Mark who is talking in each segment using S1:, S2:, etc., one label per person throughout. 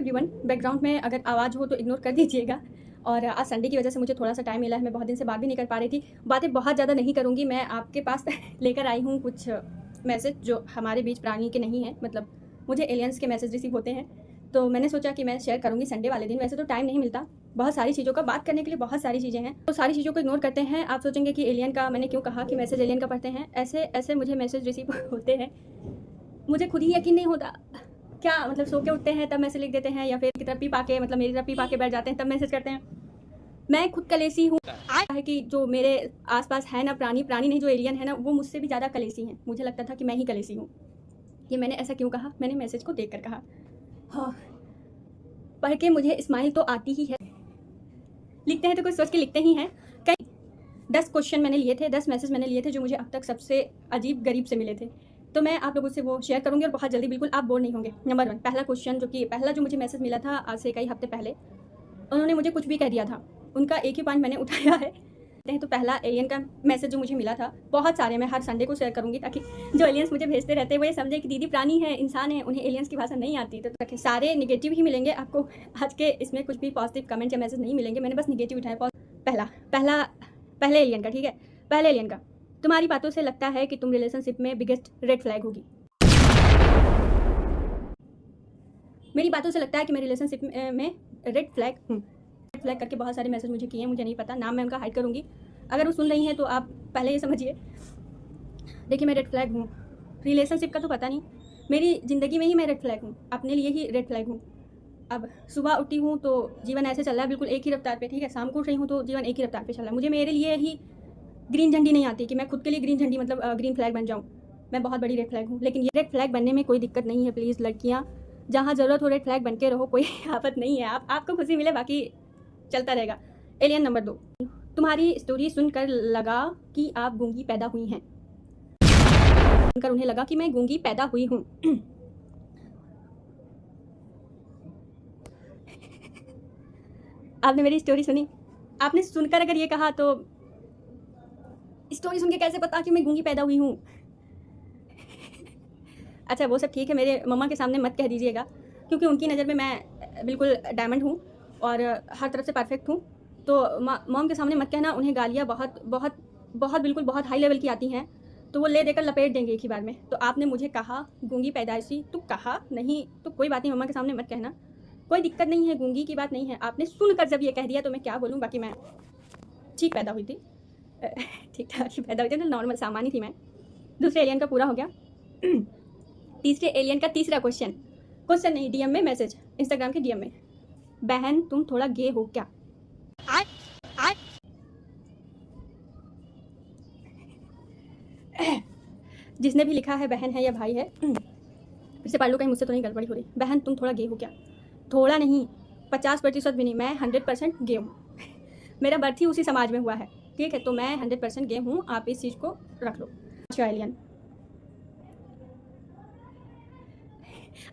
S1: Everyone, background में अगर आवाज़ हो तो इग्नोर कर दीजिएगा। और आज संडे की वजह से मुझे थोड़ा सा टाइम मिला है, मैं बहुत दिन से बात भी नहीं कर पा रही थी। बातें बहुत ज़्यादा नहीं करूँगी, मैं आपके पास लेकर आई हूँ कुछ मैसेज जो हमारे बीच प्राणी के नहीं हैं, मतलब मुझे एलियंस के मैसेज रिसीव होते हैं, तो मैंने सोचा कि मैं शेयर करूँगी संडे वाले दिन। वैसे तो टाइम नहीं मिलता बहुत सारी चीज़ों का बात करने के लिए, बहुत सारी चीज़ें हैं, तो सारी चीज़ों को इग्नोर करते हैं। आप सोचेंगे कि एलियन का मैंने क्यों कहा कि मैसेज एलियन का पढ़ते हैं, ऐसे मुझे मैसेज रिसीव होते हैं, मुझे खुद ही यकीन नहीं होता। क्या मतलब सो के उठते हैं तब मैसेज लिख देते हैं, या फिर की तरफ पी पाके मतलब मेरी तरफ पी पाके बैठ जाते हैं तब मैसेज करते हैं। मैं खुद कलेसी हूँ है कि जो मेरे आसपास है ना प्राणी नहीं, जो एलियन है ना, वो मुझसे भी ज़्यादा कलेसी हैं। मुझे लगता था कि मैं ही कलेसी हूँ। ये मैंने ऐसा क्यों कहा, मैंने मैसेज को देख कर कहा। हाँ, पढ़ के मुझे स्माइल तो आती ही है। लिखते हैं तो कुछ सोच के लिखते ही हैं। कई 10 क्वेश्चन मैंने लिए थे, 10 मैसेज मैंने लिए थे जो मुझे अब तक सबसे अजीब गरीब से मिले थे, तो मैं आप लोगों से वो शेयर करूंगी और बहुत जल्दी, बिल्कुल आप बोर नहीं होंगे। नंबर 1, पहला क्वेश्चन जो मुझे मैसेज मिला था आज से कई हफ्ते पहले, उन्होंने मुझे कुछ भी कह दिया था, उनका एक ही पॉइंट मैंने उठाया है। तो पहला एलियन का मैसेज जो मुझे मिला था, बहुत सारे मैं हर संडे को शेयर करूंगी ताकि जो एलियंस मुझे भेजते रहते हैं वो ये समझे कि दीदी प्राणी है, इंसान है, उन्हें एलियंस की भाषा नहीं आती। तो सारे निगेटिव ही मिलेंगे आपको आज के इसमें, कुछ भी पॉजिटिव कमेंट या मैसेज नहीं मिलेंगे, मैंने बस निगेटिव उठाया। पहले एलियन का, ठीक है, पहले एलियन का, तुम्हारी बातों से लगता है कि तुम रिलेशनशिप में बिगेस्ट रेड फ्लैग होगी। मेरी बातों से लगता है कि मैं रिलेशनशिप में रेड फ्लैग हूँ। रेड फ्लैग करके बहुत सारे मैसेज मुझे किए हैं, मुझे नहीं पता, नाम मैं उनका हाइड करूँगी। अगर वो सुन रही हैं तो आप पहले ये समझिए, देखिए मैं रेड फ्लैग हूँ। रिलेशनशिप का तो पता नहीं, मेरी ज़िंदगी में ही मैं रेड फ्लैग हूँ, अपने लिए ही रेड फ्लैग हूँ। अब सुबह उठी हूँ तो जीवन ऐसे चल रहा है बिल्कुल एक ही रफ्तार पे, ठीक है, शाम को उठ रही हूँ तो जीवन एक ही रफ्तार पे चल रहा है। मुझे मेरे लिए ही ग्रीन झंडी नहीं आती कि मैं खुद के लिए ग्रीन झंडी मतलब ग्रीन फ्लैग बन जाऊँ। मैं बहुत बड़ी रेड फ्लैग हूँ, लेकिन ये रेड फ्लैग बनने में कोई दिक्कत नहीं है। प्लीज़ लड़कियाँ, जहाँ ज़रूरत हो रेड फ्लैग बन के रहो, कोई आफत नहीं है। आपको खुशी मिले, बाकी चलता रहेगा। एलियन नंबर 2, तुम्हारी स्टोरी सुनकर लगा कि आप गूंगी पैदा हुई हैं। सुनकर उन्हें लगा कि मैं गूंगी पैदा हुई हूँ। आपने मेरी स्टोरी सुनी, आपने सुनकर अगर ये कहा तो स्टोरी सुन के कैसे पता कि मैं गूंगी पैदा हुई हूँ? अच्छा वो सब ठीक है, मेरे मम्मा के सामने मत कह दीजिएगा, क्योंकि उनकी नज़र में मैं बिल्कुल डायमंड हूँ और हर तरफ से परफेक्ट हूँ। तो मॉम के सामने मत कहना, उन्हें गालियाँ बहुत बिल्कुल बहुत हाई लेवल की आती हैं, तो वो ले देकर लपेट देंगे एक ही बार में। तो आपने मुझे कहा गूंगी पैदाइशी, तो कहा नहीं तो कोई बात नहीं, मम्मा के सामने मत कहना, कोई दिक्कत नहीं है, गूंगी की बात नहीं है। आपने सुनकर जब ये कह दिया तो मैं क्या बोलूँ, बाकी मैं ठीक पैदा हुई थी, ठीक ठाक ही पैदा हुई थी, तो नॉर्मल सामान्य थी मैं। दूसरे एलियन का पूरा हो गया। तीसरे एलियन का तीसरा क्वेश्चन नहीं, डीएम में मैसेज, इंस्टाग्राम के डीएम में, बहन तुम थोड़ा गे हो क्या? जिसने भी लिखा है बहन है या भाई है, फिर से पढ़ लो कहीं मुझसे तो नहीं गड़बड़ी हो रही। बहन तुम थोड़ा गे हो क्या? थोड़ा नहीं, 50% भी नहीं, मैं 100% गे हूँ। मेरा बर्थ ही उसी समाज में हुआ है, ठीक है, तो मैं 100% गे हूँ, आप इस चीज़ को रख लो। अच्छा एलियन,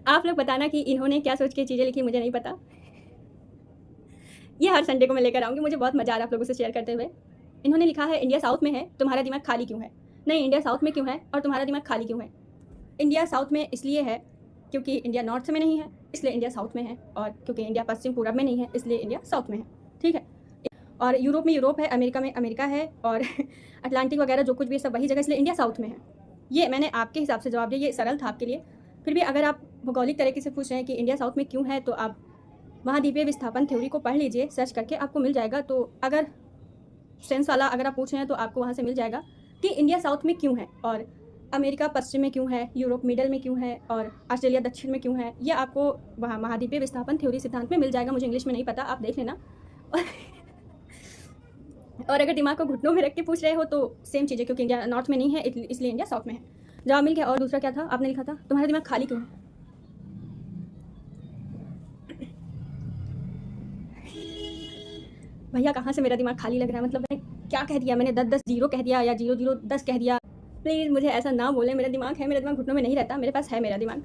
S1: आप लोग बताना कि इन्होंने क्या सोच के चीज़ें लिखी, मुझे नहीं पता। ये हर संडे को मैं लेकर आऊँगी, मुझे बहुत मज़ा आ रहा है आप लोगों से शेयर करते हुए। इन्होंने लिखा है इंडिया साउथ में है, तुम्हारा दिमाग खाली क्यों है? नहीं, इंडिया साउथ में क्यों है और तुम्हारा दिमाग खाली क्यों है? इंडिया साउथ में इसलिए है क्योंकि इंडिया नॉर्थ में नहीं है, इसलिए इंडिया साउथ में है, और क्योंकि इंडिया पश्चिम पूरब में नहीं है, इसलिए इंडिया साउथ में है, ठीक है। और यूरोप में यूरोप है, अमेरिका में अमेरिका है, और अटलांटिक वगैरह जो कुछ भी सब वही जगह, इसलिए इंडिया साउथ में है। ये मैंने आपके हिसाब से जवाब दिया, ये सरल था आपके लिए। फिर भी अगर आप भौगोलिक तरीके से पूछ रहे हैं कि इंडिया साउथ में क्यों है, तो आप महाद्वीपीय विस्थापन थ्योरी को पढ़ लीजिए, सर्च करके आपको मिल जाएगा। तो अगर सेंस वाला अगर आप पूछ रहे हैं तो आपको वहाँ से मिल जाएगा कि इंडिया साउथ में क्यों है, और अमेरिका पश्चिम में क्यों है, यूरोप मिडल में क्यों है, और ऑस्ट्रेलिया दक्षिण में क्यों है। ये आपको वहाँ महाद्वीपीय विस्थापन थ्योरी सिद्धांत में मिल जाएगा। मुझे इंग्लिश में नहीं पता, आप देख लेना। और अगर दिमाग को घुटनों में रख के पूछ रहे हो तो सेम चीज़ है, क्योंकि इंडिया नॉर्थ में नहीं है इसलिए इंडिया साउथ में है। जवाब मिल गया। और दूसरा क्या था, आपने लिखा था तुम्हारा दिमाग खाली क्यों है? भैया कहाँ से मेरा दिमाग खाली लग रहा है, मतलब मैंने क्या कह दिया? मैंने 10 0 कह दिया या 0 0 10 कह दिया? प्लीज़ मुझे ऐसा ना बोले, मेरा दिमाग है, मेरा दिमाग घुटनों में नहीं रहता, मेरे पास है मेरा दिमाग,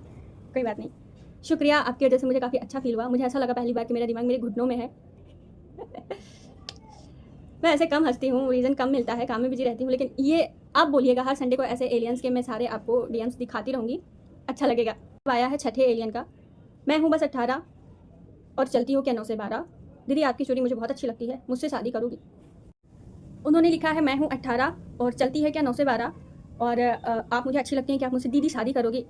S1: कोई बात नहीं। शुक्रिया, आपकी वजह से मुझे काफ़ी अच्छा फील हुआ। मुझे ऐसा लगा पहली बार कि मेरा दिमाग मेरे घुटनों में है। मैं ऐसे कम हंसती हूँ, रीज़न कम मिलता है, काम में बिजी रहती हूँ, लेकिन ये आप बोलिएगा हर संडे को ऐसे एलियंस के मैं सारे आपको डीएम्स दिखाती रहूँगी, अच्छा लगेगा। अब आया है छठे एलियन का, मैं हूँ बस 18, और चलती हो क्या 9 से 12। दीदी आपकी स्टोरी मुझे बहुत अच्छी लगती है, मुझसे शादी करोगी। उन्होंने लिखा है मैं हूँ 18 और चलती है क्या 9 से 12 और आप मुझे अच्छी लगती हैं कि आप मुझसे दीदी शादी करोगी।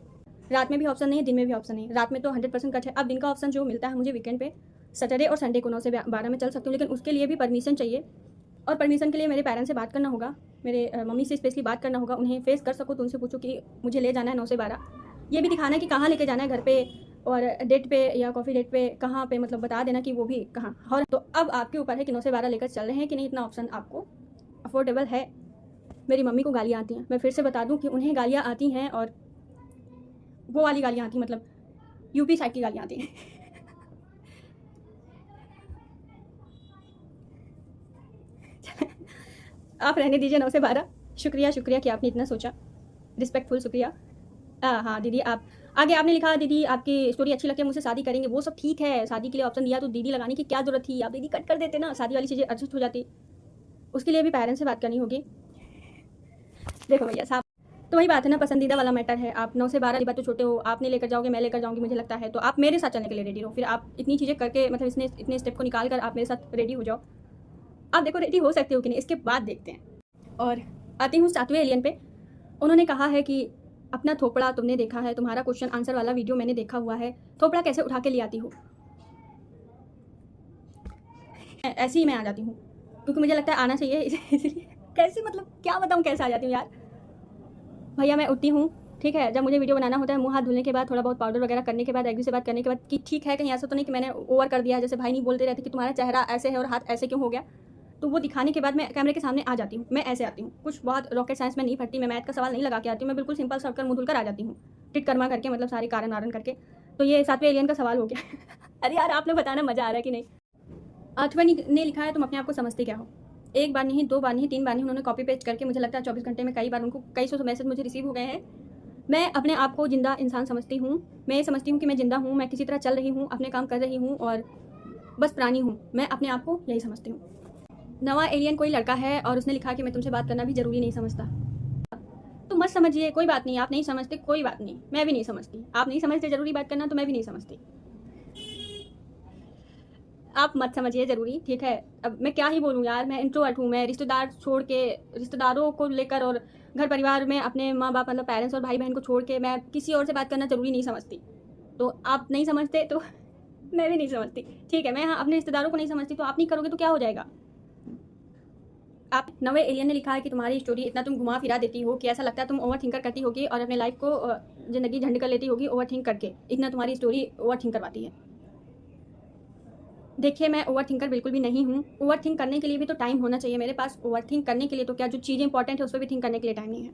S1: रात में भी ऑप्शन नहीं है, दिन में भी ऑप्शन नहीं है। रात में तो 100% कट है। अब दिन का ऑप्शन जो मिलता है मुझे वीकेंड पे सैटरडे और संडे को 9 से 12 में चल सकती हूँ, लेकिन उसके लिए भी परमिशन चाहिए और परमिशन के लिए मेरे पेरेंट्स से बात करना होगा, मेरे मम्मी से स्पेशली बात करना होगा। उन्हें फेस कर सको तो उनसे पूछो कि मुझे ले जाना है 9 से 12। ये भी दिखाना है कि कहाँ लेके जाना है, घर पे और डेट पे या कॉफ़ी डेट पे कहाँ पे, मतलब बता देना कि वो भी कहाँ। और तो अब आपके ऊपर है कि 9 से 12 लेकर चल रहे हैं कि नहीं, इतना ऑप्शन आपको अफोर्डेबल है। मेरी मम्मी को गालियाँ आती हैं, मैं फिर से बता दूं कि उन्हें गालियाँ आती हैं और वो वाली गालियाँ आती हैं, मतलब यूपी साइड की गालियाँ आती हैं। आप रहने दीजिए 9 से 12। शुक्रिया कि आपने इतना सोचा, रिस्पेक्टफुल शुक्रिया। हाँ दीदी, आप आगे आपने लिखा दीदी आपकी स्टोरी अच्छी लगती है, मुझसे शादी करेंगे। वो सब ठीक है, शादी के लिए ऑप्शन दिया तो दीदी लगाने की क्या जरूरत थी, आप दीदी कट कर देते ना, शादी वाली चीज़ें एडजस्ट हो जाती। उसके लिए भी पेरेंट्स से बात करनी होगी। देखो भैया साहब, तो वही बात है ना, पसंदीदा वाला मैटर है। आप 9 से 12 की बात तो छोटे हो, आप नहीं लेकर जाओगे, मैं लेकर जाऊंगी, मुझे लगता है तो आप मेरे साथ चलने के लिए रेडी रहो। फिर आप इतनी चीज़ें करके, मतलब इतने स्टेप को निकाल कर आप मेरे साथ रेडी हो जाओ। आप देखो रेडी हो सकते हो कि नहीं, इसके बाद देखते हैं। और आती हूँ 7वें एलियन पे। उन्होंने कहा है कि अपना थोपड़ा तुमने देखा है, तुम्हारा क्वेश्चन आंसर वाला वीडियो मैंने देखा हुआ है, थोपड़ा कैसे उठा के ले आती हो। ऐसे ही मैं आ जाती हूँ क्योंकि मुझे लगता है आना चाहिए, इसलिए कैसे, मतलब क्या बताऊँ कैसे आ जाती हूँ यार। भैया मैं उठती हूँ, ठीक है, जब मुझे वीडियो बनाना होता है, मुंह हाथ धुलने के बाद, थोड़ा बहुत पाउडर वगैरह करने के बाद, एग्री से बात करने के बाद कि ठीक है, कहीं ऐसा तो नहीं कि मैंने ओवर कर दिया है। जैसे भाई नहीं बोलते रहते कि तुम्हारा चेहरा ऐसे है और हाथ ऐसे क्यों हो गया, तो वो दिखाने के बाद मैं कैमरे के सामने आ जाती हूँ। मैं ऐसे आती हूँ, कुछ बहुत रॉकेट साइंस में नहीं फटती, मैं मैथ का सवाल नहीं लगा के आती हूँ, मैं बिल्कुल सिंपल सर्ट कर मुँह धुलकर आ जाती हूँ, टिट कर्मा करके, मतलब सारे कारण नारण करके। तो ये 7वें एलियन का सवाल हो गया। अरे यार आप लोग बताना मज़ा आ रहा है कि नहीं। 8वें ने लिखा है तुम अपने आप को समझते क्या हो। एक बार नहीं, 2 बार नहीं, 3 बार नहीं, उन्होंने कॉपी पेस्ट करके, मुझे लगता है 24 घंटे में कई बार उनको कई सौ मैसेज मुझे रिसीव हो गए हैं। मैं अपने आप को जिंदा इंसान समझती हूँ। मैं ये समझती हूँ कि मैं जिंदा हूँ, मैं किसी तरह चल रही हूँ, अपने काम कर रही हूँ और बस प्राणी हूँ। मैं अपने आप को यही समझती हूँ। 9वां एलियन कोई लड़का है और उसने लिखा कि मैं तुमसे बात करना भी ज़रूरी नहीं समझता। तो मत समझिए, कोई बात नहीं, आप नहीं समझते कोई बात नहीं, मैं भी नहीं समझती। आप नहीं समझते ज़रूरी बात करना, तो मैं भी नहीं समझती। आप मत समझिए ज़रूरी, ठीक है। अब मैं क्या ही बोलूँ यार, मैं इंट्रोवर्ट हूँ। मैं रिश्तेदार छोड़ के, रिश्तेदारों को लेकर और घर परिवार में अपने माँ बाप, मतलब पेरेंट्स और भाई बहन को छोड़ के मैं किसी और से बात करना ज़रूरी नहीं समझती। तो आप नहीं समझते तो मैं भी नहीं समझती, ठीक है। मैं हाँ अपने रिश्तेदारों को नहीं समझती, तो आप नहीं करोगे तो क्या हो जाएगा। आप 9वें एलियन ने लिखा है कि तुम्हारी स्टोरी इतना तुम घुमा फिरा देती हो कि ऐसा लगता है तुम ओवर थिंकर करती होगी और अपने लाइफ को ज़िंदगी झंड कर लेती होगी ओवर थिंक करके। इतना तुम्हारी स्टोरी ओवर थिंक करवाती है। देखिए मैं ओवर थिंकर बिल्कुल भी नहीं हूँ। ओवर थिंक करने के लिए भी तो टाइम होना चाहिए मेरे पास। ओवर थिंक करने के लिए तो क्या, जो चीज़ें इंपॉर्टेंट है उस पर भी थिंक करने के लिए टाइम नहीं है।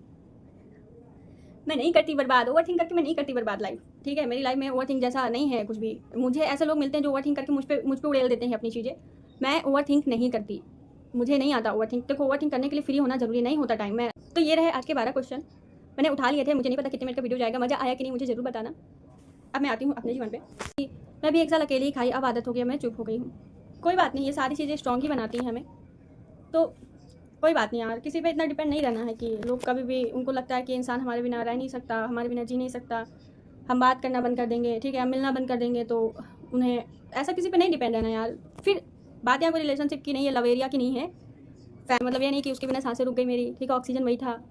S1: मैं नहीं करती बर्बाद, ओवर थिंक करके मैं नहीं करती बर्बाद लाइफ, ठीक है। मेरी लाइफ में ओवर थिंक जैसा नहीं है कुछ भी। मुझे ऐसे लोग मिलते हैं जो ओवर थिंक करके मुझ पे उड़ेल देते हैं अपनी चीज़ें। मैं ओवर थिंक नहीं करती, मुझे नहीं आता ओवर थिंक। देखो ओवर थिंक करने के लिए फ्री होना जरूरी नहीं होता टाइम में। तो ये रहे आज के 12 क्वेश्चन, मैंने उठा लिए थे। मुझे नहीं पता कितने मिनट का वीडियो जाएगा, मज़ा आया कि नहीं मुझे ज़रूर बताना। अब मैं आती हूँ अपने जीवन पे। मैं भी 1 साल अकेले ही खाई, अब आदत हो गया, मैं चुप हो गई हूँ। कोई बात नहीं, ये सारी चीज़ें स्ट्रॉन्ग ही बनाती हैं हमें। तो कोई बात नहीं यार, किसी पे इतना डिपेंड नहीं रहना है कि लोग कभी भी, उनको लगता है कि इंसान हमारे बिना रह नहीं सकता, हमारे बिना जी नहीं सकता, हम बात करना बंद कर देंगे, ठीक है, हम मिलना बंद कर देंगे, तो उन्हें ऐसा किसी पे नहीं डिपेंड रहना यार। फिर बात यहाँ कोई रिलेशनशिप की नहीं है, लव एरिया की नहीं है। मतलब ये नहीं कि उसके बिना सांसें रुक गई मेरी, ठीक है, ऑक्सीजन वही था।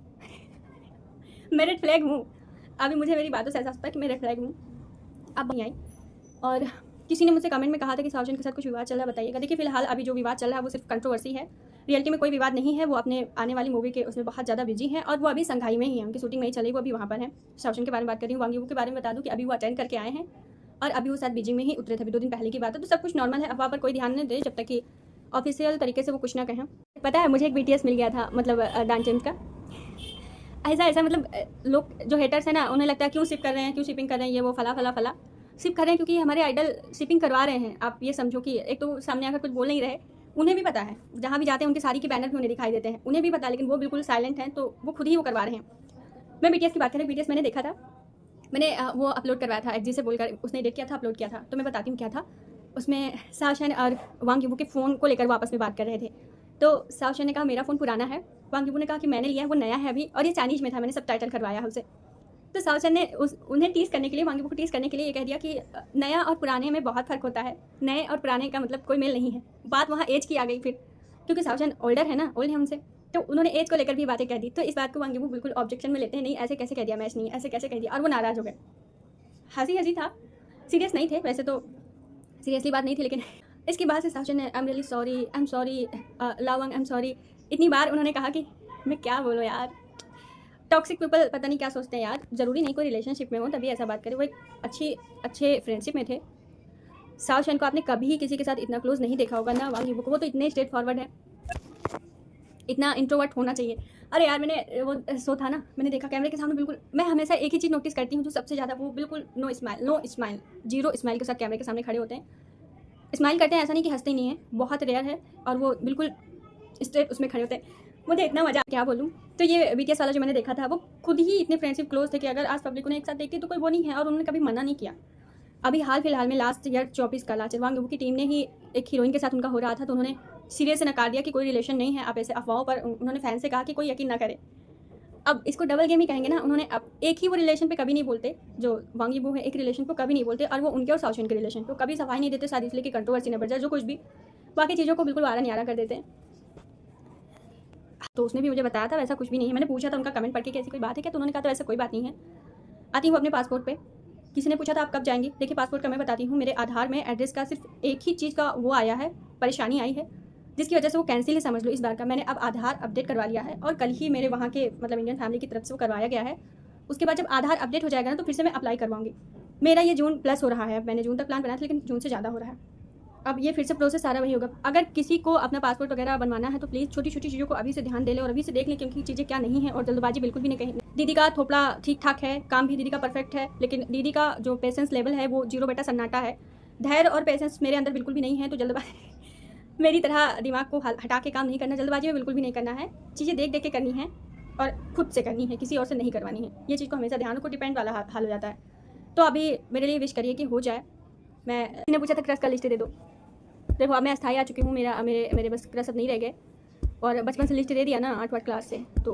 S1: मैं रेड फ्लैग हूँ, अभी मुझे मेरी बातों से एहसास होता है कि मैं रेड फ्लैग हूँ। अब नहीं आई। और किसी ने मुझसे कमेंट में कहा था कि सावजन के साथ कुछ विवाद चल रहा है, बताइएगा। देखिए फिलहाल अभी जो विवाद चल रहा है वो सिर्फ कंट्रोवर्सी है, रियलिटी में कोई विवाद नहीं है। वो अपने आने वाली मूवी के उसमें बहुत ज़्यादा बिजी हैं और वो अभी संघाई में ही है, उनकी शूटिंग वहीं चली, वो अभी वहाँ पर है। सावजन के बारे में बात कर रही हूँ। वांगी के बारे में बता दूँ कि अभी वो अटेंड करके आए हैं और अभी वो शायद बीजिंग में ही उतरे थे, अभी 2 दिन पहले की बात है। तो सब कुछ नॉर्मल है, अब वहाँ पर कोई ध्यान नहीं दे जब तक कि ऑफिशियल तरीके से वो कुछ ना कहें। पता है मुझे एक BTS मिल गया था, मतलब डांस जेम्स का। ऐसा मतलब लोग जो हेटर्स हैं ना, उन्हें लगता है क्यों शिप कर रहे हैं, क्यों शिपिंग कर रहे हैं, ये वो फला फला फला शिप कर रहे हैं क्योंकि हमारे आइडल शिपिंग करवा रहे हैं। आप ये समझो कि एक तो सामने आकर कुछ बोल नहीं रहे, उन्हें भी पता है, जहाँ भी जाते हैं उनके साड़ी के बैनर भी उन्हें दिखाई देते हैं, उन्हें भी पता है, लेकिन वो बिल्कुल साइलेंट हैं, तो वो खुद ही वो करवा रहे हैं। मैं BTS की बात करें, BTS मैंने देखा था, मैंने वो अपलोड करवाया था XG से बोलकर, उसने एडिट किया था, अपलोड किया था। तो मैं बताती हूँ क्या था उसमें। सावशान और वांग युबू के फ़ोन को लेकर आपस में बात कर रहे थे। तो सावशान ने कहा मेरा फ़ोन पुराना है, वांग युबू ने कहा कि मैंने लिया है, वो नया है अभी, और ये चाइनीज़ में था, मैंने सब टाइटल करवाया है उसे। तो साउचन ने उन्हें टीज़ करने के लिए, वांगबो को टीज़ करने के लिए ये कह दिया कि नया और पुराने में बहुत फ़र्क होता है, नए और पुराने का मतलब कोई मेल नहीं है। बात वहाँ एज की आ गई फिर, क्योंकि साउचन ओल्डर है ना, ओल्ड है उनसे, तो उन्होंने एज को लेकर भी बातें कह दी। तो इस बात को वांगबो बिल्कुल ऑब्जेक्शन में लेते हैं, नहीं ऐसे कैसे कह दिया, मैच नहीं, ऐसे कैसे कह दिया, और वो नाराज़ हो गए। हंसी था, सीरियस नहीं थे वैसे, तो सीरियसली बात नहीं थी, लेकिन इसके बाद से साउचन ने I am really sorry, I am sorry लावंग, आई एम सॉरी, इतनी बार उन्होंने कहा कि मैं क्या बोलूँ यार। टॉक्सिक पीपल पता नहीं क्या सोचते हैं यार, ज़रूरी नहीं कोई रिलेशनशिप में हो तभी ऐसा बात करें। वो एक अच्छे फ्रेंडशिप में थे। साउचन को आपने कभी किसी के साथ इतना क्लोज नहीं देखा होगा ना वांगबो को, वो तो इतने स्ट्रेट फॉरवर्ड है, इतना इंट्रोवर्ट होना चाहिए। अरे यार मैंने वो शो था ना, मैंने देखा कैमरे के सामने बिल्कुल, मैं हमेशा एक ही चीज़ नोटिस करती हूँ जो सबसे ज़्यादा, वो बिल्कुल नो स्माइल, जीरो स्माइल के साथ कैमरे के सामने खड़े होते हैं। स्माइल करते हैं, ऐसा नहीं कि हंसते नहीं हैं, बहुत रेयर है, और वो बिल्कुल स्ट्रेट उसमें खड़े होते हैं। मुझे इतना मजा, क्या बोलूँ। तो ये BTS वाला जो मैंने देखा था, वो खुद ही इतने फ्रेंडशिप क्लोज थे कि अगर आज पब्लिक उन्हें एक साथ देखती तो कोई वो नहीं है, और उन्होंने कभी मना नहीं किया। अभी हाल फिलहाल में लास्ट ईयर 24 का लास्ट वांगबो की टीम ने ही एक हीरोइन के साथ उनका हो रहा था, तो उन्होंने सिरे से नकार दिया कि कोई रिलेशन नहीं है, आप ऐसे अफवाहों पर, उन्होंने फैन से कहा कि कोई यकीन ना करे। अब इसको डबल गेम ही कहेंगे ना, उन्होंने अब एक ही वो रिलेशन पे कभी नहीं बोलते, जो वांगबो है एक रिलेशन को कभी नहीं बोलते, और वो उनके और साउचन के रिलेशन को कभी सफाई नहीं देते, शादी इसलिए कि कंट्रोवर्सी न बढ़ जाए, जो कुछ भी बाकी चीज़ों को बिल्कुल आरा नियारा कर देते हैं। तो उसने भी मुझे बताया था वैसा कुछ भी नहीं है। मैंने पूछा था उनका कमेंट पढ़ के कि ऐसी कोई बात है क्या, तो उन्होंने कहा था वैसा कोई बात नहीं है। आती हूँ अपने पासपोर्ट पे, किसी ने पूछा था आप कब जाएंगे, देखिए पासपोर्ट का मैं बताती हूँ, मेरे आधार में एड्रेस का सिर्फ एक ही चीज़ का वो आया है, परेशानी आई है, जिसकी वजह से वो कैंसिल ही समझ लो इस बार का। मैंने अब आधार अपडेट करवा लिया है, और कल ही मेरे वहाँ के मतलब इंडियन फैमिली की तरफ से वो करवाया गया है। उसके बाद जब आधार अपडेट हो जाएगा ना, तो फिर से मैं अप्लाई करवाऊंगी। मेरा ये जून प्लस हो रहा है, मैंने जून तक प्लान बनाया था, लेकिन जून से ज़्यादा हो रहा है। अब ये फिर से प्रोसेस सारा वही होगा। अगर किसी को अपना पासपोर्ट वगैरह बनवाना है तो प्लीज़ छोटी छोटी चीज़ों को अभी से ध्यान दे ले, और अभी से देख लें, क्योंकि चीज़ें क्या नहीं है, और जल्दबाजी बिल्कुल भी नहीं कहीं। दीदी का थोपड़ा ठीक ठाक है, काम भी दीदी का परफेक्ट है, लेकिन दीदी का जो पेशेंस लेवल है वो 0 बेटा सन्नाटा है। धैर्य और पेशेंस मेरे अंदर बिल्कुल भी नहीं है, तो जल्दबाजी मेरी तरह दिमाग को हटा के काम नहीं करना, जल्दबाजी में बिल्कुल भी नहीं करना है। चीज़ें देख देख के करनी है, और खुद से करनी है, किसी और से नहीं करवानी है। ये चीज़ को हमेशा ध्यान रखो, डिपेंड वाला हाल हो जाता है। तो अभी मेरे लिए विश करिए कि हो जाए। मैंने पूछा था क्रश का लिस्ट दे दो, देखो अब मैं अस्थाई आ चुकी हूँ, मेरे बस क्रश अब नहीं रह गए, और बचपन से लिस्ट दे दिया ना 8वीं क्लास से, तो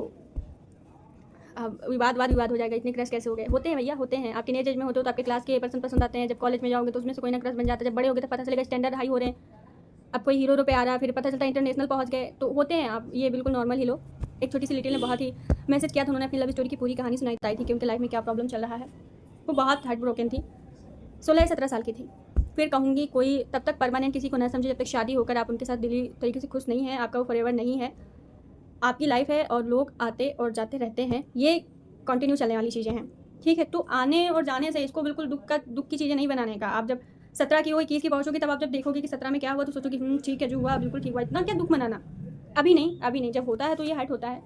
S1: अब विवाद हो जाएगा, इतने क्रश कैसे हो गए। होते हैं भैया, होते हैं। आप टीनेज एज में होते हो तो आपके क्लास के पर्सन पसंद आते हैं, जब कॉलेज में जाओगे तो उसमें से कोई ना क्रश बन जाता है, जब बड़े हो गए तो पता चलेगा स्टैंडर्ड हाई हो रहे हैं, अब कोई हीरो पे आ रहा है, फिर पता चलता है इंटरनेशनल पहुँच गए, तो होते हैं आप, ये बिल्कुल नॉर्मल ही लो। एक छोटी सी लिटिल ने बहुत ही मैसेज किया था, उन्होंने अपनी लव स्टोरी की पूरी कहानी सुनाई थी कि उनके लाइफ में क्या प्रॉब्लम चल रहा है। वो बहुत हार्ट ब्रोकन थी, 16-17 साल की थी। फिर कहूँगी कोई तब तक परमानेंट किसी को ना समझे जब तक शादी होकर आप उनके साथ दिली तरीके से खुश नहीं है, आपका वो फॉरएवर नहीं है। आपकी लाइफ है और लोग आते और जाते रहते हैं, ये कंटिन्यू चलने वाली चीज़ें हैं, ठीक है। तो आने और जाने से इसको बिल्कुल दुख की चीज़ें नहीं बनाने का। आप जब 17 की हो, 21 की पहुँचोगे, तब आप जब देखोगे कि 17 में क्या हुआ तो सोचोगे ठीक है, जो हुआ बिल्कुल ठीक हुआ, इतना क्या दुख मनाना। अभी नहीं, जब होता है तो ये हाइट होता है।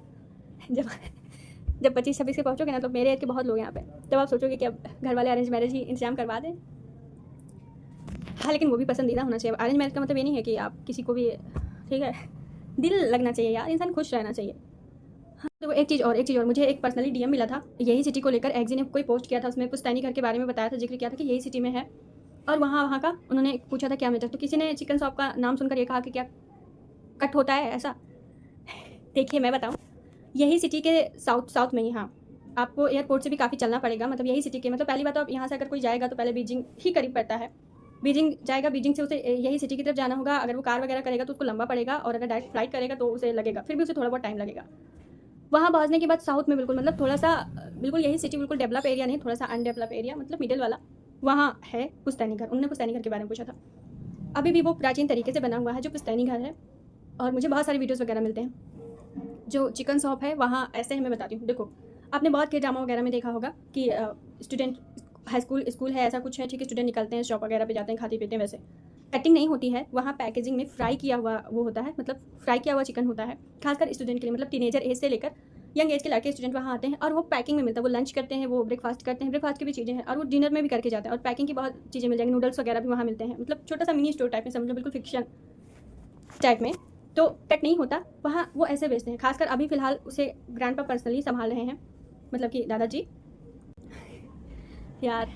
S1: जब 25-26 के पहुँचोगे ना, तो मेरे एज के बहुत लोग यहाँ पे, तब आप सोचोगे कि अब घर वाले अरेंज मैरिज ही इंतजाम करवा दें। हाँ, लेकिन वो भी पसंदीदा होना चाहिए। अरेंज मैरिज का मतलब ये नहीं है कि आप किसी को भी, ठीक है, दिल लगना चाहिए यार, इंसान खुश रहना चाहिए। हाँ, तो एक चीज़ और मुझे एक पर्सनली DM मिला था, यही सिटी को लेकर एक्जी ने कोई पोस्ट किया था, उसमें पुश्तैनी घर के बारे में बताया था, जिक्र किया था कि यही सिटी में है, और वहाँ का उन्होंने पूछा था क्या मेजर, तो किसी ने चिकन शॉप का नाम सुनकर ये कहा कि क्या कट होता है ऐसा। देखिए मैं बताऊँ, यही सिटी के साउथ में ही, हाँ, आपको एयरपोर्ट से भी काफ़ी चलना पड़ेगा, मतलब यही सिटी के, मतलब पहली बात तो आप यहाँ से अगर कोई जाएगा तो पहले बीजिंग ही करीब पड़ता है, बीजिंग जाएगा, बीजिंग से उसे यही सिटी की तरफ जाना होगा। अगर वो कार वगैरह करेगा तो उसको लंबा पड़ेगा, और अगर डायरेक्ट फ्लाइट करेगा तो उसे लगेगा, फिर भी उसे थोड़ा बहुत टाइम लगेगा। वहाँ पहुँचने के बाद साउथ में बिल्कुल, मतलब थोड़ा सा बिल्कुल यही सिटी, बिल्कुल डेवलप एरिया नहीं, थोड़ा सा अनडेवलप एरिया, मतलब मिडिल वाला, वहाँ है पुश्तैनी घर। उन्होंने पुश्तैनी घर के बारे में पूछा था। अभी भी वो प्राचीन तरीके से बना हुआ है जो पुश्तैनी घर है, और मुझे बहुत सारे वीडियोज़ वगैरह मिलते हैं। जो चिकन शॉप है वहाँ ऐसे है, मैं बताती हूँ। देखो, आपने बहुत के ड्रामा वगैरह में देखा होगा कि स्टूडेंट हाई स्कूल है, ऐसा कुछ है, ठीक है, स्टूडेंट निकलते हैं, शॉप वगैरह पे जाते हैं, खाते पीते हैं, वैसे एक्टिंग नहीं होती है वहाँ। पैकेजिंग में फ्राई किया हुआ वो होता है, मतलब फ्राई किया हुआ चिकन होता है, खासकर स्टूडेंट के लिए, मतलब टीनेजर एज से लेकर यंग एज के लड़के स्टूडेंट वहाँ आते हैं, और वो पैकिंग में मिलता है। वो लंच करते हैं, वो ब्रेकफास्ट करते हैं, ब्रेकफास्ट की भी चीज़ें हैं, और वो डिनर में भी करके जाते हैं, और पैकिंग की बहुत चीज़ें मिल जाएंगी, नूडल्स वगैरह भी वहाँ मिलते हैं, मतलब छोटा सा मिनी स्टोर टाइप में, समझो बिल्कुल फिक्शन टाइप में। तो कट नहीं होता वहाँ, वो ऐसे बेचते हैं। खासकर अभी फ़िलहाल उसे ग्रैंडपा पर्सनली संभाल रहे हैं, मतलब कि दादाजी। यार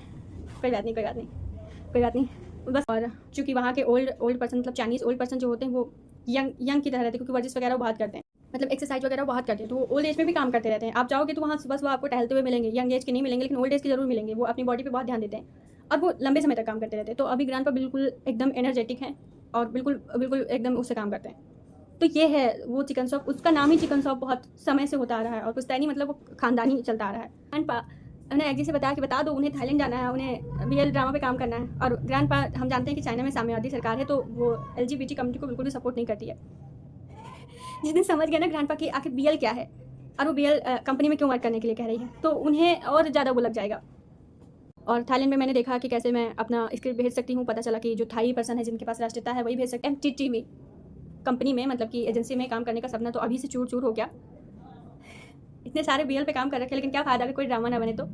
S1: कोई बात नहीं बस। और चूँकि वहाँ के ओल्ड पर्सन, मतलब चाइनीज़ ओल्ड पर्सन जो होते हैं, वो यंग की तरह रहते हैं, क्योंकि वर्जिश वगैरह वो बहुत करते हैं। मतलब एक्सरसाइज वगैरह बहुत करते हैं, तो वो ओल्ड एज में भी काम करते रहते हैं। आप जाओगे तो वहाँ सुबह सुबह आपको टहलते हुए मिलेंगे, यंग एज के नहीं मिलेंगे लेकिन ओल्ड एज के जरूर मिलेंगे। वो अपनी बॉडी पे बहुत ध्यान देते हैं और वो लंबे समय तक काम करते रहते हैं। तो अभी ग्रैंडपा बिल्कुल एकदम एनर्जेटिक हैं और बिल्कुल बिल्कुल एकदम उससे काम करते हैं। तो ये है वो चिकन शॉप, उसका नाम ही चिकन शॉप बहुत समय से होता आ रहा है और पुश्तैनी मतलब वो खानदानी चलता आ रहा है। ग्रैंडपा उन्हें एग्जी से बताया कि बता दो उन्हें थाईलैंड जाना है, उन्हें BL ड्रामा पे काम करना है। और ग्रैंडपा हम जानते हैं कि चाइना में साम्यवादी सरकार है, तो वो LGBT कम्युनिटी को बिल्कुल भी सपोर्ट नहीं करती है। जिस दिन समझ गए ना ग्रैंडपा की आखिर BL क्या है और वो BL कंपनी में क्यों वर्क करने के लिए कह रही है, तो उन्हें और ज़्यादा वो लग जाएगा। और थाईलैंड में मैंने देखा कि कैसे मैं अपना स्क्रिप्ट भेज सकती हूँ। पता चला कि जो थाई पर्सन है जिनके पास राष्ट्रीयता है वही भेज सकते हैं। MTTV कंपनी में मतलब कि एजेंसी में काम करने का सपना तो अभी से चूर चूर हो गया। इतने सारे BL पे काम कर रखे लेकिन क्या फ़ायदा अगर कोई ड्रामा ना बने तो।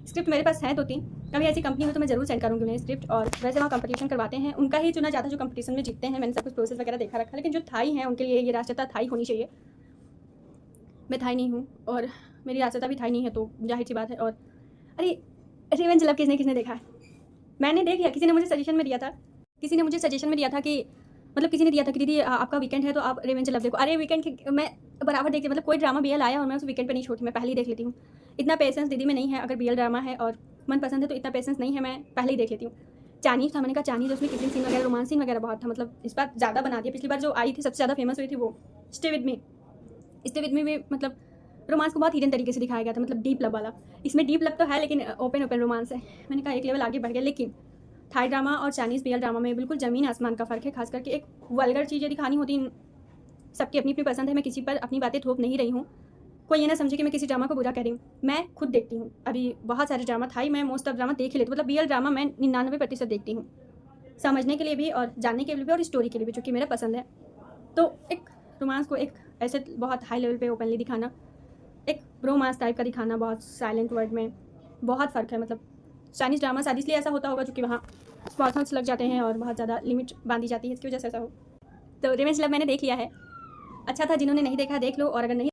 S1: स्क्रिप्ट मेरे पास है 2-3, कभी ऐसी कंपनी हो तो मैं ज़रूर सेंड करूँगी उन्हें स्क्रिप्ट। और वैसे वहाँ कंपटीशन करवाते हैं, उनका ही चुना जाता है जो कंपटीशन में जीतते हैं। मैंने सब कुछ प्रोसेस वगैरह देखा रखा, लेकिन जो थाई हैं उनके लिए ये राष्ट्रीयता थाई होनी चाहिए। मैं थाई नहीं हूँ और मेरी राष्ट्रीयता भी थाई नहीं है, तो जाहिर सी बात है। और अरे रिवेंज लव किसने देखा है? मैंने देख लिया, किसी ने मुझे सजेशन में दिया था कि मतलब किसी ने दिया था कि दीदी आपका वीकेंड है तो आप रिवेंज लव देखो। अरे वीकेंड की मैं बराबर देखती, मतलब कोई ड्रामा BL आया और मैं उस वीकेंड पे नहीं छोड़ती, मैं पहले ही देख लेती हूँ। इतना पेशेंस दीदी में नहीं है, अगर BL ड्रामा है और मन पसंद है तो इतना पेशेंस नहीं है, मैं पहले ही देख लेती हूँ। चाइनीज़ था, मैंने कहा चाइनीज़ उसमें किसिंग सीन वगैरह रोमांस सीन वगैरह बहुत था, मतलब इस बार ज़्यादा बना दिया। पिछली बार जो आई थी सबसे ज़्यादा फेमस हुई थी वो स्टे विद मी में मतलब रोमांस को बहुत हिडन तरीके से दिखाया गया था, मतलब डीप लव वाला। इसमें डीप लव तो है लेकिन ओपन रोमांस है। मैंने कहा एक लेवल आगे बढ़ गया। लेकिन थाई ड्रामा और चाइनीज़ BL ड्रामा में बिल्कुल ज़मीन आसमान का फ़र्क है। खास करके एक वल्गर चीज़ें दिखानी होती, सबकी अपनी अपनी पसंद है। मैं किसी पर अपनी बातें थोप नहीं रही हूँ, कोई ये ना समझे कि मैं किसी ड्रामा को बुरा कह रही हूँ। मैं खुद देखती हूँ, अभी बहुत सारे ड्रामा थाई मैं मोस्ट ऑफ ड्रामा देख ही लेती हूँ। मतलब BL ड्रामा मैं 99% देखती हूँ, समझने के लिए भी और जानने के लिए भी और स्टोरी के लिए भी, जो कि मेरा पसंद है। तो एक रोमांस को एक ऐसे बहुत हाई लेवल पे ओपनली दिखाना, एक रोमांस टाइप का दिखाना बहुत साइलेंट वर्ड में, बहुत फ़र्क है। मतलब चाइनीज़ ड्रामा शायद इसलिए ऐसा होता होगा क्योंकि वहाँ स्पॉन्सर्स लग जाते हैं और बहुत ज़्यादा लिमिट बांधी जाती है, इसकी वजह से ऐसा हो। तो रिवेंज लव मैंने देख लिया है, अच्छा था। जिन्होंने नहीं देखा देख लो, और अगर नहीं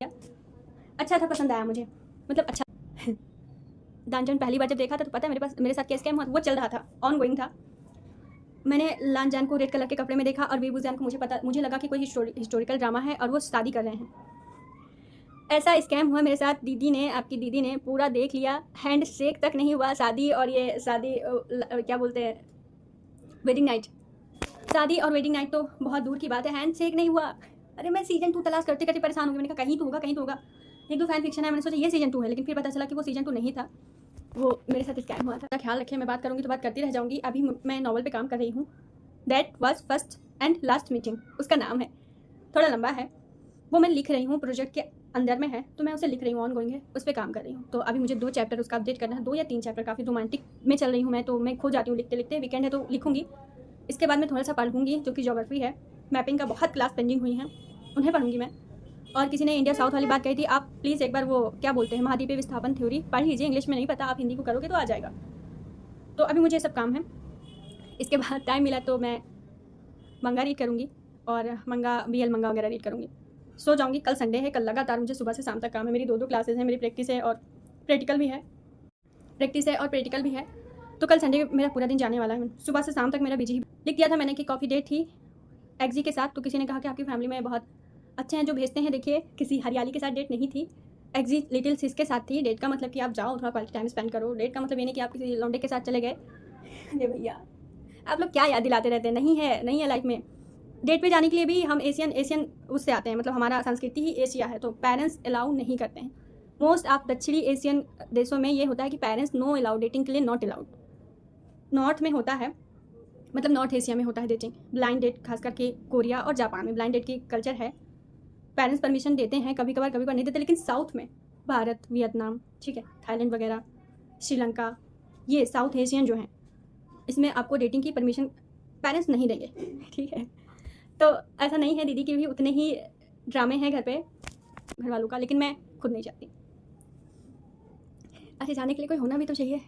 S1: अच्छा था, पसंद आया मुझे, मतलब अच्छा। दानचंद पहली बार जब देखा था तो पता है मेरे साथ क्या स्कैम हुआ, वो चल रहा था, ऑन गोइंग था। मैंने लानजान को रेड कलर के कपड़े में देखा और वीबूजान को मुझे लगा कि कोई हिस्टोरिकल ड्रामा है और वो शादी कर रहे हैं। ऐसा स्कैम हुआ मेरे साथ। आपकी दीदी ने पूरा देख लिया, हैंड शेक तक नहीं हुआ। शादी और ये शादी क्या बोलते हैं, वेडिंग नाइट। शादी और वेडिंग नाइट तो बहुत दूर की बात है, हैंड शेक नहीं हुआ। अरे मैं सीजन 2 तलाश करते करते परेशान हो गई। मैंने कहा कहीं तो होगा। 1-2 फैन फिक्शन है, मैंने सोचा ये सीजन 2 है, लेकिन फिर पता चला कि वो सीजन 2 नहीं था, वो मेरे साथ स्कैम हुआ था। ख्याल रखिए, मैं बात करूँगी तो बात करती रह जाऊँगी। अभी मैं नॉवल पे काम कर रही हूँ, that was first and last meeting उसका नाम है। थोड़ा लंबा है, वो मैं लिख रही हूँ, प्रोजेक्ट के अंदर में है तो मैं उसे लिख रही हूँ, ऑन गोइंग है, उस पर काम कर रही हूँ। तो अभी मुझे 2 चैप्टर उसका अपडेट करना है, 2 या 3 चैप्टर। काफ़ी रोमांटिक में चल रही हूँ मैं, तो मैं खो जाती हूँ लिखते लिखते। वीकेंड है तो लिखूँगी, इसके बाद मैं थोड़ा सा पढ़ूँगी जो कि ज्योग्राफी है। मैपिंग का बहुत क्लास पेंडिंग हुई है, उन्हें पढ़ूँगी मैं। और किसी ने इंडिया साउथ वाली बात कही थी, आप प्लीज़ एक बार वो क्या बोलते हैं महाद्वीपीय विस्थापन थ्योरी पढ़ लीजिए, इंग्लिश में नहीं पता, आप हिंदी को करोगे तो आ जाएगा। तो अभी मुझे सब काम है। इसके बाद टाइम मिला तो मैं मंगा रीड करूँगी और BL मंगा वगैरह रीड करूँगी। सो जाऊँगी। कल संडे है, कल लगातार मुझे सुबह से शाम तक काम है। मेरी 2 क्लासेस हैं, मेरी प्रैक्टिस है और प्रैक्टिकल भी है। तो कल संडे मेरा पूरा दिन जाने वाला है। सुबह से शाम तक मेरा बिजी। लिख दिया था मैंने कि कॉफ़ी डेट थी एक्जी के साथ, तो किसी ने कहा कि आपकी फैमिली में बहुत अच्छे हैं जो भेजते हैं। देखिए, किसी हरियाली के साथ डेट नहीं थी, एक्जी लिटिल सिस के साथ थी। डेट का मतलब कि आप जाओ, थोड़ा क्वालिटी टाइम स्पेंड करो। डेट का मतलब ये नहीं कि आप किसी लौंडे के साथ चले गए। अरे भैया, आप लोग क्या याद दिलाते रहते हैं, नहीं है लाइफ में। डेट पे जाने के लिए भी हम एशियन उससे आते हैं, मतलब हमारा संस्कृति ही एशिया है, तो पेरेंट्स अलाउ नहीं करते हैं। मोस्ट ऑफ दक्षिणी एशियन देशों में ये होता है कि पेरेंट्स नो अलाउ, डेटिंग के लिए नॉट अलाउड। नॉर्थ में होता है, मतलब नॉर्थ एशिया में होता है डेटिंग, ब्लाइंड डेट। खास करके कोरिया और जापान में ब्लाइंड डेट की कल्चर है। पेरेंट्स परमिशन देते हैं कभी कभार नहीं देते। लेकिन साउथ में भारत, वियतनाम, ठीक है, थाईलैंड वगैरह, श्रीलंका, ये साउथ एशियन जो हैं, इसमें आपको डेटिंग की परमिशन पेरेंट्स नहीं देंगे, ठीक है। तो ऐसा नहीं है, दीदी के भी उतने ही ड्रामे हैं घर पे, घर वालों का, लेकिन मैं खुद नहीं चाहती। अरे जाने के लिए कोई होना भी तो चाहिए।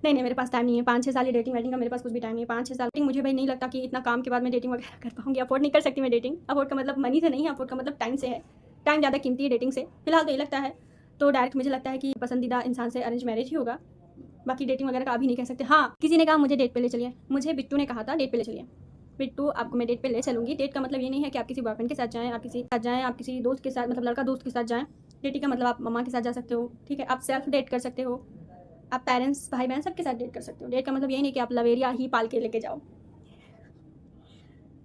S1: नहीं, मेरे पास टाइम नहीं है। 5-6 साल डेटिंग वेटिंग का मेरे पास कुछ भी टाइम नहीं है। 5-6 साल मुझे भाई नहीं लगता कि इतना काम के बाद मैं डेटिंग वगैरह कर पाऊँगी। अफोर्ड नहीं कर सकती मैं डेटिंग। अफोर्ड का मतलब मनी से नहीं है, अफोर्ड का मतलब टाइम से है। टाइम ज़्यादा कीमती है डेटिंग से, फिलहाल तो ये लगता है। तो डायरेक्ट मुझे लगता है कि पसंदीदा इंसान से अरेंज मैरिज ही होगा, बाकी डेटिंग वगैरह का अभी नहीं कह सकते। हाँ, किसी ने कहा मुझे डेट पे ले चलिए, मुझे बिट्टू ने कहा था डेट पे ले चलिए। बिट्टू आपको मैं डेट पे ले चलूँगी। डेट का मतलब ये नहीं है कि आप किसी बॉयफ्रेंड के साथ जाएँ, आप किसी दोस्त के साथ, मतलब लड़का दोस्त के साथ जाएँ। डेटिंग का मतलब आप मम्मा के साथ जा सकते हो, ठीक है? आप सेल्फ डेट कर सकते हो, आप पेरेंट्स, भाई बहन सबके साथ डेट कर सकते हो। डेट का मतलब यही नहीं कि आप लवेरिया ही पाल के लेके जाओ।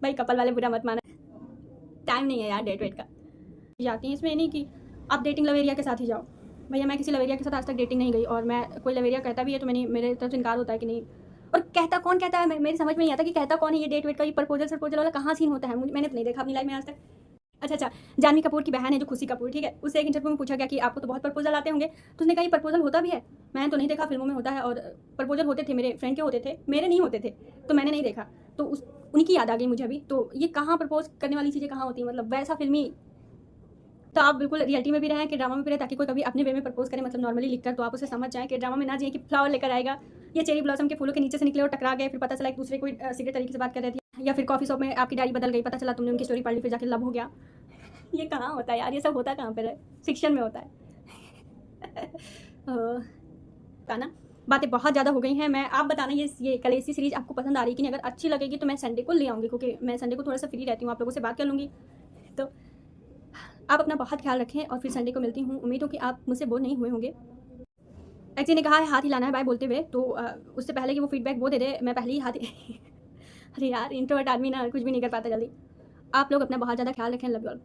S1: भाई कपल वाले बुरा मत माना, टाइम नहीं है यार डेट वेट का। जाती हैं इसमें नहीं कि आप डेटिंग लवेरिया के साथ ही जाओ। भैया मैं किसी लवेरिया के साथ आज तक डेटिंग नहीं गई, और मैं कोई लवेरिया कहता भी है तो मैंने मेरे तरफ से इनकार होता है कि नहीं। और कहता कौन कहता है, मेरी समझ में नहीं आता कि कहता कौन है ये डेट वेट का, ये प्रपोजल वाला कहाँ सीन होता है। मैंने तो नहीं देखा अपनी लाइफ में आज तक। अच्छा, जानवी कपूर की बहन है जो खुशी कपूर, ठीक है, उससे एक इंटरव्यू में पूछा गया कि आपको तो बहुत प्रपोजल आते होंगे, तो उसने कहा ये प्रपोजल होता भी है, मैंने तो नहीं देखा, फिल्मों में होता है। और प्रपोजल होते थे, मेरे फ्रेंड के होते थे, मेरे नहीं होते थे, तो मैंने नहीं देखा। तो उनकी याद आ गई मुझे अभी। तो ये कहाँ प्रपोज करने वाली चीज़ें कहाँ होती हैं, मतलब वैसा फिल्मी। तो आप बिल्कुल रियलिटी में भी रहें कि ड्रामा में भी रहें, ताकि कोई कभी अपने वे में प्रपोज करे, मतलब नॉर्मली लिखकर, तो आप उसे समझ जाएं कि ड्रामा में ना जाए कि फ्लावर लेकर आएगा, या चेरी ब्लॉसम के फूलों के नीचे से निकले और टकरा गए, फिर पता चला एक दूसरे को सीधे तरीके से बात कर रहे थे, या फिर कॉफी शॉप में आपकी डायरी बदल गई, पता चला तुमने उनकी स्टोरी पढ़ ली, फिर जाके लव हो गया। ये कहाँ होता है यार, ये सब होता कहाँ पर है, फिक्शन में होता है। ना बातें बहुत ज़्यादा हो गई हैं। मैं आप बताना ये कलेसी सीरीज़ आपको पसंद आ रही है कि नहीं। अगर अच्छी लगेगी तो मैं संडे को ले आऊँगी, क्योंकि मैं संडे को थोड़ा सा फ्री रहती हूँ, आप लोगों से बात कर लूँगी। तो आप अपना बहुत ख्याल रखें, और फिर संडे को मिलती हूँ। उम्मीद हो कि आप मुझसे बोर नहीं हुए होंगे। एक्चुअली ने कहा है हाथ हिलाना है बाय बोलते हुए, तो उससे पहले कि वो फीडबैक वो दे दे, मैं पहले ही हाथ अरे यार इंट्रोवर्ट आदमी ना कुछ भी नहीं कर पाता जल्दी। आप लोग अपना बहुत ज़्यादा ख्याल रखें। Love you all.